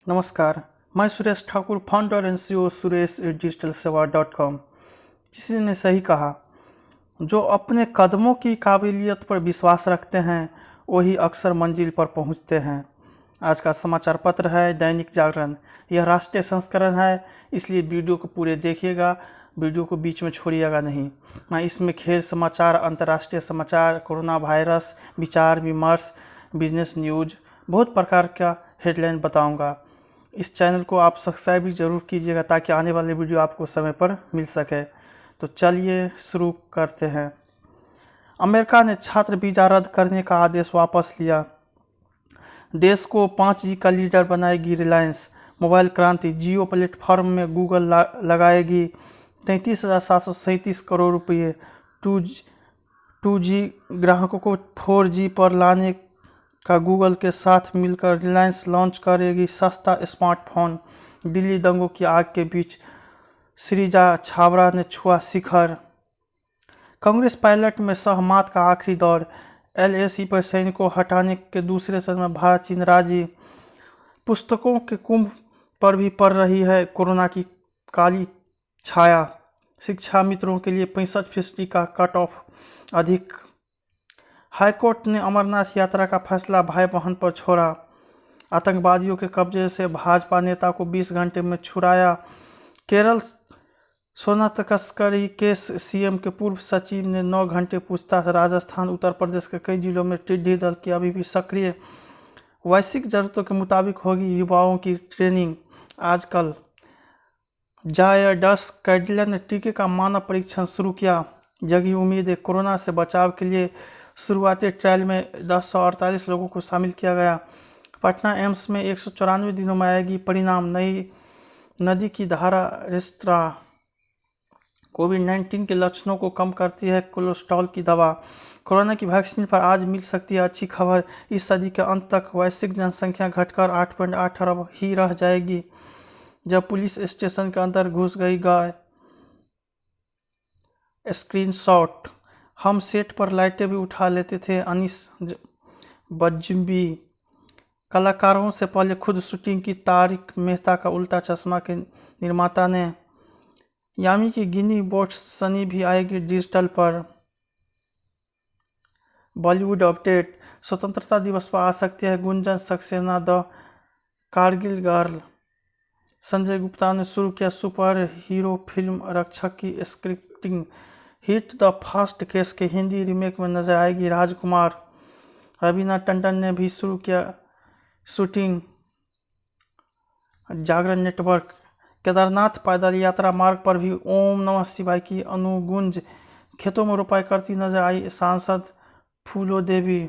नमस्कार, मैं Suresh Thakur, founder and CEO Suresh digital सेवा .com। किसी ने सही कहा, जो अपने कदमों की काबिलियत पर विश्वास रखते हैं वही अक्सर मंजिल पर पहुंचते हैं। आज का समाचार पत्र है दैनिक जागरण। यह राष्ट्रीय संस्करण है, इसलिए वीडियो को पूरे देखिएगा, वीडियो को बीच में छोड़िएगा नहीं। मैं इसमें खेल समाचार, अंतर्राष्ट्रीय समाचार, कोरोना वायरस, विचार विमर्श, बिजनेस न्यूज, बहुत प्रकार का हेडलाइन बताऊंगा। इस चैनल को आप सब्सक्राइब भी जरूर कीजिएगा ताकि आने वाले वीडियो आपको समय पर मिल सके। तो चलिए शुरू करते हैं। अमेरिका ने छात्र वीज़ा रद्द करने का आदेश वापस लिया। देश को 5G का लीडर बनाएगी रिलायंस। मोबाइल क्रांति, जियो प्लेटफॉर्म में गूगल लगाएगी 33,737 करोड़ रुपये। 2G ग्राहकों को 4G पर लाने का गूगल के साथ मिलकर रिलायंस लॉन्च करेगी सस्ता स्मार्टफोन। दिल्ली दंगों की आग के बीच श्रीजा छाबड़ा ने छुआ शिखर। कांग्रेस पायलट में सहमत का आखिरी दौर। LAC पर सैनिकों हटाने के दूसरे चरण में भारत चीन राजी। पुस्तकों के कुंभ पर भी पड़ रही है कोरोना की काली छाया। शिक्षा मित्रों के लिए 65% का कट ऑफ अधिक। हाईकोर्ट ने अमरनाथ यात्रा का फैसला भाई बहन पर छोड़ा। आतंकवादियों के कब्जे से भाजपा नेता को 20 घंटे में छुड़ाया। केरल सोना तस्करी केस, सीएम के पूर्व सचिव ने 9 घंटे पूछताछ। राजस्थान, उत्तर प्रदेश के कई जिलों में टिड्डी दल की अभी भी सक्रिय। वैश्विक जरूरतों के मुताबिक होगी युवाओं की ट्रेनिंग। आजकल जायडस कैडिला ने टीके का मानव परीक्षण शुरू किया। जगी उम्मीद है। कोरोना से बचाव के लिए शुरुआती ट्रायल में 1048 लोगों को शामिल किया गया। पटना एम्स में 194 दिनों में आएगी परिणाम। नई नदी की धारा रेस्ट्रा कोविड-19 के लक्षणों को कम करती है कोलेस्ट्रॉल की दवा। कोरोना की वैक्सीन पर आज मिल सकती है अच्छी खबर। इस सदी के अंत तक वैश्विक जनसंख्या घटकर 8.8 अरब ही रह जाएगी। जब पुलिस स्टेशन के अंदर घुस गई गाय। स्क्रीनशॉट, हम सेट पर लाइटें भी उठा लेते थे। अनीस बज्बी। कलाकारों से पहले खुद शूटिंग की। तारिक मेहता का उल्टा चश्मा के निर्माता ने। यामी की गिनी बोट्स सनी भी आएगी डिजिटल पर। बॉलीवुड अपडेट, स्वतंत्रता दिवस पर आ सकती है गुंजन सक्सेना द कारगिल गर्ल। संजय गुप्ता ने शुरू किया सुपर हीरो फिल्म रक्षक की scripting. Hit the first case के हिंदी रीमेक में नजर आएगी राजकुमार। रवीना टंडन ने भी शुरू किया शूटिंग। जागरण नेटवर्क, केदारनाथ पैदल यात्रा मार्ग पर भी ओम नमः शिवाय की अनुगुंज। खेतों में रोपाई करती नजर आई सांसद फूलो देवी।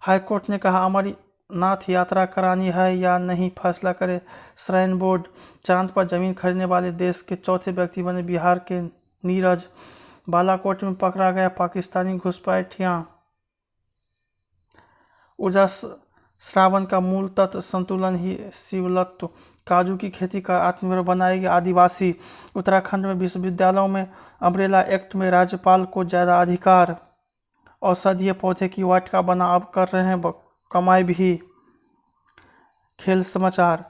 हाईकोर्ट ने कहा अमरनाथ यात्रा करानी है या नहीं, फैसला करे श्राइन बोर्ड। चांद पर जमीन खरीदने वाले देश के चौथे व्यक्ति बने बिहार के नीरज। बालाकोट में पकड़ा गया पाकिस्तानी घुसपैठिया। ऊर्जा श्रावण का मूल तत्व संतुलन ही शिवलत्व। काजू की खेती कर आत्मनिर्भर बनाएगी आदिवासी। उत्तराखंड में विश्वविद्यालयों में अम्ब्रेला एक्ट में राज्यपाल को ज़्यादा अधिकार। औषधीय पौधे की वाटिका बना अब कर रहे हैं कमाई भी। खेल समाचार,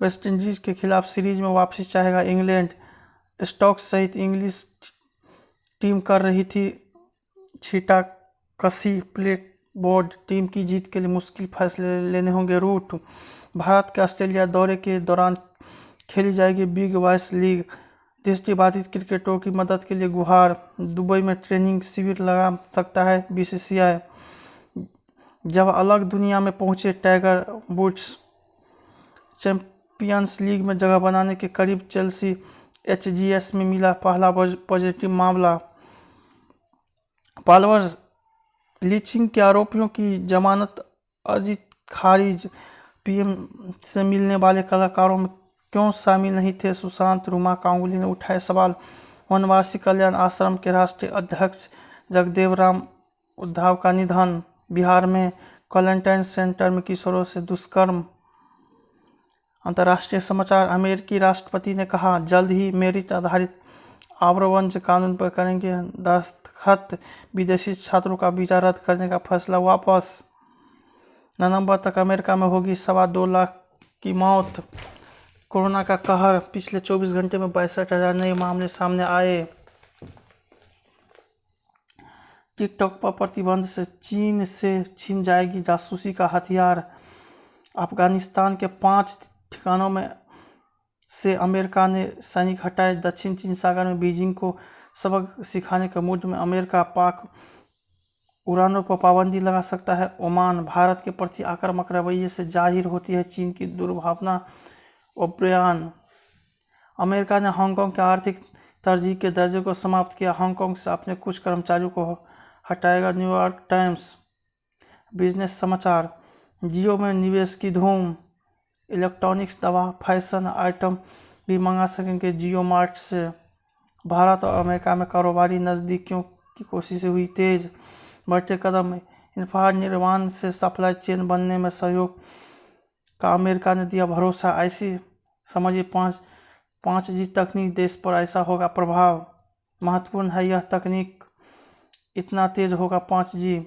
वेस्टइंडीज के खिलाफ सीरीज में वापसी चाहेगा इंग्लैंड। स्टोक्स सहित इंग्लिश टीम कर रही थी छींटाकशी। प्ले बोर्ड टीम की जीत के लिए मुश्किल फैसले लेने होंगे रूट। भारत के ऑस्ट्रेलिया दौरे के दौरान खेली जाएगी बिग बैश लीग। दृष्टिबाधित क्रिकेटरों की मदद के लिए गुहार। दुबई में ट्रेनिंग शिविर लगा सकता है BCCI। जब अलग दुनिया में पहुंचे टाइगर वुड्स। चैंपियंस लीग में जगह बनाने के करीब चेल्सी। HGS में मिला पहला पॉजिटिव मामला। पालवर लीचिंग के आरोपियों की जमानत अर्जी खारिज। PM से मिलने वाले कलाकारों में क्यों शामिल नहीं थे सुशांत। रुमा गांगुली ने उठाए सवाल। वनवासी कल्याण आश्रम के राष्ट्रीय अध्यक्ष जगदेव राम उद्धाव का निधन। बिहार में क्वारंटाइन सेंटर में किशोरों से दुष्कर्म। अंतर्राष्ट्रीय समाचार, अमेरिकी राष्ट्रपति ने कहा जल्द ही मेरिट आधारित आव्रवंश कानून पर करेंगे दस्तखत। विदेशी छात्रों का वीजा रद्द करने का फैसला वापस। नवंबर तक अमेरिका में होगी 2.25 लाख की मौत। कोरोना का कहर, पिछले 24 घंटे में 62,000 नए मामले सामने आए। टिकटॉक पर प्रतिबंध से चीन से छिन जाएगी जासूसी का हथियार। अफगानिस्तान के 5 ठिकानों में से अमेरिका ने सैनिक हटाए। दक्षिण चीन सागर में बीजिंग को सबक सिखाने के मूड में अमेरिका पाक उड़ानों पर पाबंदी लगा सकता है ओमान। भारत के प्रति आक्रामक रवैये से जाहिर होती है चीन की दुर्भावना। ओब्रियन। अमेरिका ने हांगकांग के आर्थिक तरजीह के दर्जे को समाप्त किया। हांगकांग से अपने कुछ कर्मचारियों को हटाएगा न्यूयॉर्क टाइम्स। बिजनेस समाचार। जियो में निवेश की धूम। इलेक्ट्रॉनिक्स, दवा, फैशन आइटम भी मंगा सकेंगे जियो मार्ट से। भारत और अमेरिका में कारोबारी नज़दीकियों की कोशिशें हुई तेज। बढ़ते कदम। इंफ्रास्ट्रक्चर निर्माण से सप्लाई चेन बनने में सहयोग का अमेरिका ने दिया भरोसा। ऐसी समझिए 5G तकनीक देश पर ऐसा होगा प्रभाव। महत्वपूर्ण है यह तकनीक, इतना तेज होगा 5G।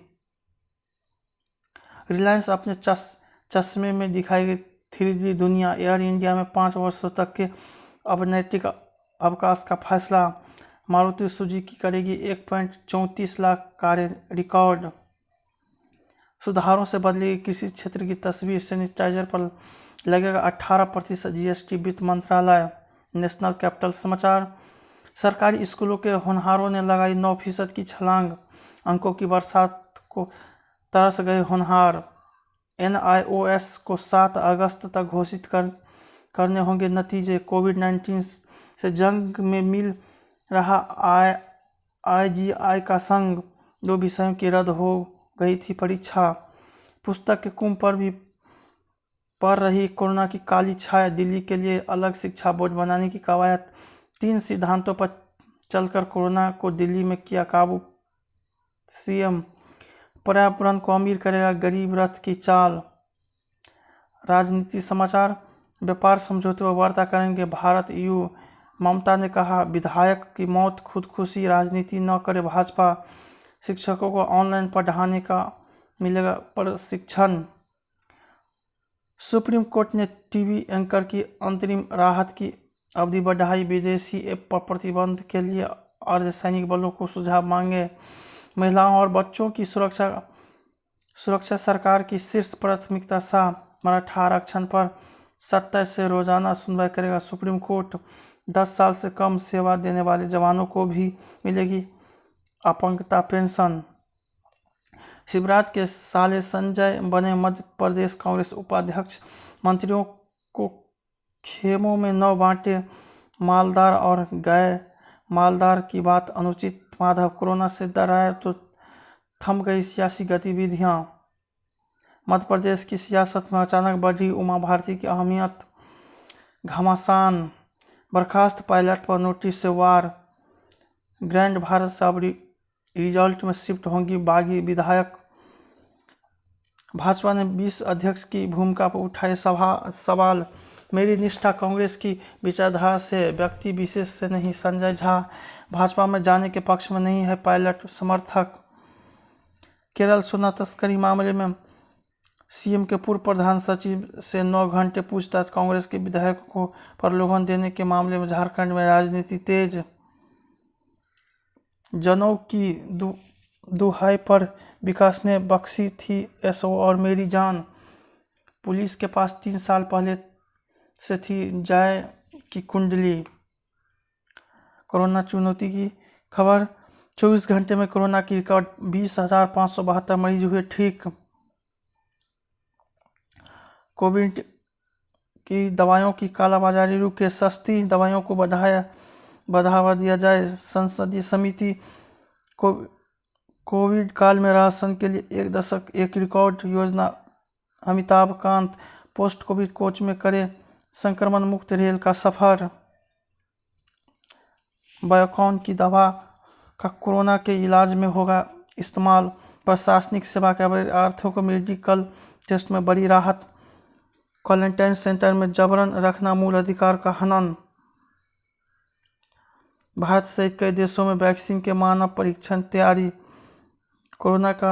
रिलायंस अपने चश्मे में दिखाएगी 3D दुनिया। एयर इंडिया में 5 वर्षों तक के अनैतिक अवकाश का फैसला। मारुति सुजुकी करेगी 1.34 लाख कारें रिकॉर्ड। सुधारों से बदलेगी कृषि क्षेत्र की तस्वीर। सैनिटाइजर पर लगेगा 18% GST। वित्त मंत्रालय। नेशनल कैपिटल समाचार। सरकारी स्कूलों के होनहारों ने लगाई 9% की छलांग। अंकों की बरसात को तरस गए होनहार। NIOS को 7 अगस्त तक घोषित करने होंगे नतीजे। कोविड-19 से जंग में मिल रहा IGI का संग। 2 विषयों की रद्द हो गई थी परीक्षा। पुस्तक के कुंभ पर भी पड़ रही कोरोना की काली छाया। दिल्ली के लिए अलग शिक्षा बोर्ड बनाने की कवायद। 3 सिद्धांतों पर चलकर कोरोना को दिल्ली में किया काबू। CM। पर्यावरण को अमीर करेगा गरीब रथ की चाल। राजनीति समाचार। व्यापार समझौते पर वार्ता करेंगे भारत EU। ममता ने कहा विधायक की मौत खुदकुशी, राजनीति न करे भाजपा। शिक्षकों को ऑनलाइन पढ़ाने का मिलेगा प्रशिक्षण। सुप्रीम कोर्ट ने टीवी एंकर की अंतरिम राहत की अवधि बढ़ाई। विदेशी ऐप पर प्रतिबंध के लिए अर्धसैनिक बलों को सुझाव मांगे। महिलाओं और बच्चों की सुरक्षा सरकार की शीर्ष प्राथमिकता। शाह। मराठा आरक्षण पर 27 से रोजाना सुनवाई करेगा सुप्रीम कोर्ट। 10 साल से कम सेवा देने वाले जवानों को भी मिलेगी अपंगता पेंशन। शिवराज के साले संजय बने मध्य प्रदेश कांग्रेस उपाध्यक्ष। मंत्रियों को खेमों में न बांटे। मालदार और गैर मालदार की बात अनुचित। माधव। कोरोना से डराया तो थम गई सियासी गतिविधियां। मध्य प्रदेश की सियासत में अचानक बढ़ी उमा भारती की अहमियत। घमासान। बर्खास्त पायलट पर नोटिस से वार। ग्रैंड भारत से अब रिजल्ट में शिफ्ट होंगी बागी विधायक। भाजपा ने 20 अध्यक्ष की भूमिका पर उठाए सवाल। मेरी निष्ठा कांग्रेस की विचारधारा से, व्यक्ति विशेष से नहीं। संजय झा। भाजपा में जाने के पक्ष में नहीं है पायलट समर्थक। केरल सोना तस्करी मामले में CM के पूर्व प्रधान सचिव से 9 घंटे पूछताछ। कांग्रेस के विधायकों को प्रलोभन देने के मामले में झारखंड में राजनीति तेज। जनों की दुहाई पर विकास ने बख्शी थी SO और मेरी जान। पुलिस के पास 3 साल पहले से थी जय की कुंडली। कोरोना चुनौती की खबर। 24 घंटे में कोरोना की रिकॉर्ड 20,572 मरीज हुए ठीक। कोविड की दवाइयों की कालाबाजारी रुके। सस्ती दवाइयों को बढ़ावा दिया जाए। संसदीय समिति कोविड काल में राशन के लिए 1 दशक 1 रिकॉर्ड योजना। Amitabh Kant. Post Covid coach में करे संक्रमण मुक्त रेल का सफर। बायोकॉन की दवा का कोरोना के इलाज में होगा इस्तेमाल। प्रशासनिक सेवा के अभ्यर्थियों को मेडिकल टेस्ट में बड़ी राहत। क्वारंटाइन सेंटर में जबरन रखना मूल अधिकार का हनन। भारत सहित कई देशों में वैक्सीन के मानव परीक्षण तैयारी। कोरोना का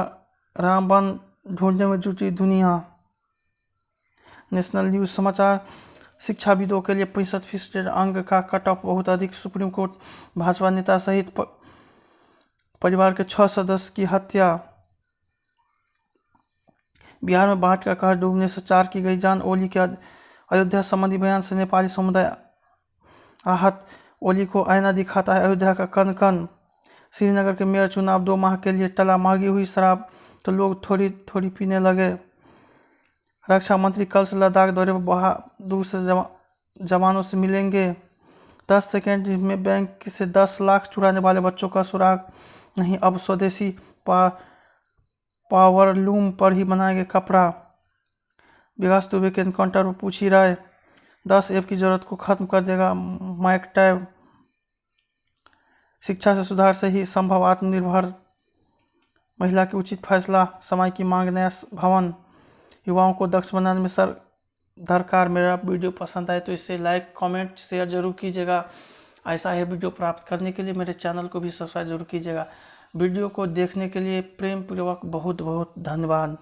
रामबाण ढूंढने में जुटी दुनिया। नेशनल न्यूज़ समाचार, शिक्षाविदों के लिए 65% अंक का कट ऑफ बहुत अधिक। सुप्रीम कोर्ट, भाजपा नेता सहित परिवार के 6 सदस्य की हत्या। बिहार में बाढ़ का कहर, डूबने से 4 की गई जान। ओली के अयोध्या संबंधी बयान से नेपाली समुदाय आहत। ओली को आईना दिखाता है अयोध्या का कन कन। श्रीनगर के मेयर चुनाव 2 माह के लिए टला। महंगी हुई शराब तो लोग थोड़ी थोड़ी पीने लगे। रक्षा मंत्री कल से लद्दाख दौरे पर बहादुर से जवानों से मिलेंगे। 10 सेकेंड में बैंक से 10 लाख चुराने वाले बच्चों का सुराग नहीं। अब स्वदेशी पावरलूम पर ही बनाएंगे कपड़ा। विकास दुबे के एनकाउंटर पर पूछी राय। 10 ऐप की जरूरत को खत्म कर देगा माइकटैब। शिक्षा से सुधार से ही संभव आत्मनिर्भर महिला की उचित फैसला। समय की मांग, नया भवन। युवाओं को दक्ष बनाने में सर दरकार। मेरा वीडियो पसंद आए तो इसे लाइक, कमेंट, शेयर जरूर कीजिएगा। ऐसा ही वीडियो प्राप्त करने के लिए मेरे चैनल को भी सब्सक्राइब जरूर कीजिएगा। वीडियो को देखने के लिए प्रेम पूर्वक बहुत बहुत धन्यवाद।